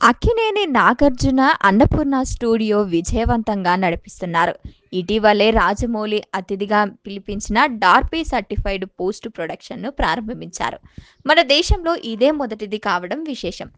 Akkineni Nagarjuna Annapurna studio విజయవంతంగా నడిపిస్తున్నారు. ఇటీవలే రాజమౌళి అతిథిగా పిలిపించిన డార్పీ సర్టిఫైడ్ పోస్ట్ ప్రొడక్షన్‌ను ప్రారంభించారు. మన దేశంలో ఇదే మొదటిది కావడం విశేషం.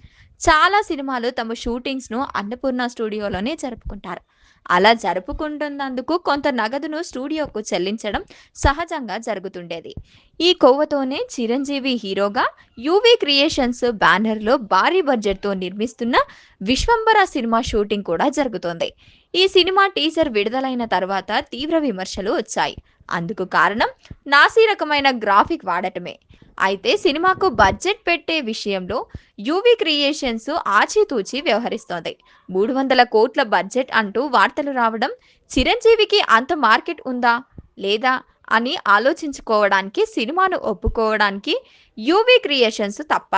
చాలా సినిమాలు తమ షూటింగ్స్‌ను అన్నపూర్ణ స్టూడియోలోనే జరుపుకుంటారు. అలా జరుపుకుంటున్నందుకు కొంత నగదును స్టూడియోకు చెల్లించడం సహజంగా జరుగుతుండేది. ఈ కొవ్వుతోనే చిరంజీవి హీరోగా యూవీ క్రియేషన్స్ బ్యానర్‌లో భారీ బడ్జెట్‌తో నిర్మిస్తున్న 'విశ్వంబర' సినిమా షూటింగ్ కూడా జరుగుతోంది. ఈ సినిమా టీజర్ విడుదలైన తర్వాత తీవ్ర విమర్శలు వచ్చాయి. అందుకు కారణం నాసీ రకమైన గ్రాఫిక్ వాడటమే. అయితే సినిమాకు బడ్జెట్ పెట్టే విషయంలో యూవీ క్రియేషన్స్ ఆచితూచి వ్యవహరిస్తోంది. 300 కోట్ల బడ్జెట్ అంటూ వార్తలు రావడం చిరంజీవికి అంత మార్కెట్ ఉందా? లేదా? అని ఆలోచించుకోవడానికి సినిమాను ఒప్పుకోవడానికి యూవీ క్రియేషన్స్ తప్ప.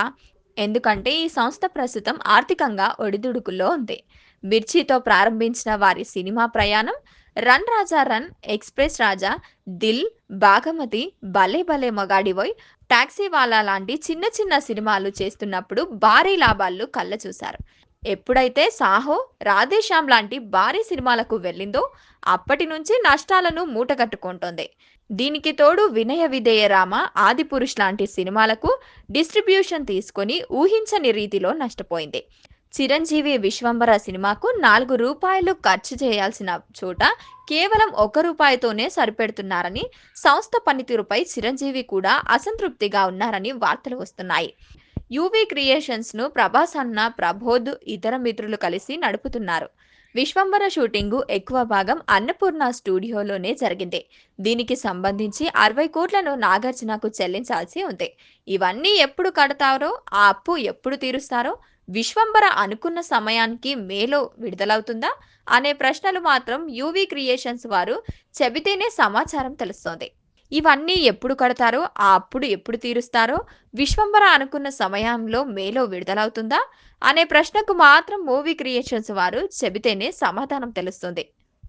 ఎందుకంటే ఈ సంస్థ ప్రస్తుతం ఆర్థికంగా ఒడిదుడుకుల్లో ఉంది. మిర్చితో ప్రారంభించిన వారి సినిమా ప్రయాణం 'రన్ రాజా రన్', 'ఎక్స్‌ప్రెస్ రాజా', 'దిల్', 'భాగమతి', 'భలే భలే మగాడివోయ్', 'టాక్సీవాలా' లాంటి చిన్న చిన్న సినిమాలు చేస్తున్నప్పుడు భారీ లాభాలు కళ్ళచూశారు. ఎప్పుడైతే 'సాహో', 'రాధేశ్యామ్' లాంటి భారీ సినిమాలకు వెళ్ళిందో అప్పటి నుంచి నష్టాలను మూటగట్టుకుంటోంది. దీనికి తోడు 'వినయ విధేయ రామ', 'ఆదిపురుష్' లాంటి సినిమాలకు డిస్ట్రిబ్యూషన్ తీసుకొని ఊహించని రీతిలో నష్టపోయింది. చిరంజీవి 'విశ్వంబర' సినిమాకు రూ. 4 ఖర్చు చేయాల్సిన చోట కేవలం రూ. 1తోనే సరిపెడుతున్నారని, సంస్థ పనితీరుపై చిరంజీవి కూడా అసంతృప్తిగా ఉన్నారని వార్తలు వస్తున్నాయి. యూవీ క్రియేషన్స్‌ను ప్రభాస్ అన్న ప్రబోధ్, ఇతర మిత్రులు కలిసి నడుపుతున్నారు. 'విశ్వంబర' షూటింగు ఎక్కువ భాగం అన్నపూర్ణ స్టూడియోలోనే జరిగింది. దీనికి సంబంధించి 60 కోట్లను నాగార్జునకు చెల్లించాల్సి ఉంది. ఇవన్నీ ఎప్పుడు కడతారో, ఆ అప్పు ఎప్పుడు తీరుస్తారో, 'విశ్వంబర' అనుకున్న సమయానికి మేలో విడుదలవుతుందా? అనే ప్రశ్నలు మాత్రం యూవీ క్రియేషన్స్ వారు చెబితేనే సమాచారం తెలుస్తోంది. ఇవన్నీ ఎప్పుడు కడతారో, ఆ అప్పుడు ఎప్పుడు తీరుస్తారో, 'విశ్వంబర' అనుకున్న సమయంలో మేలో విడుదలవుతుందా? అనే ప్రశ్నకు మాత్రం మూవీ క్రియేషన్స్ వారు చెబితేనే సమాధానం తెలుస్తుంది.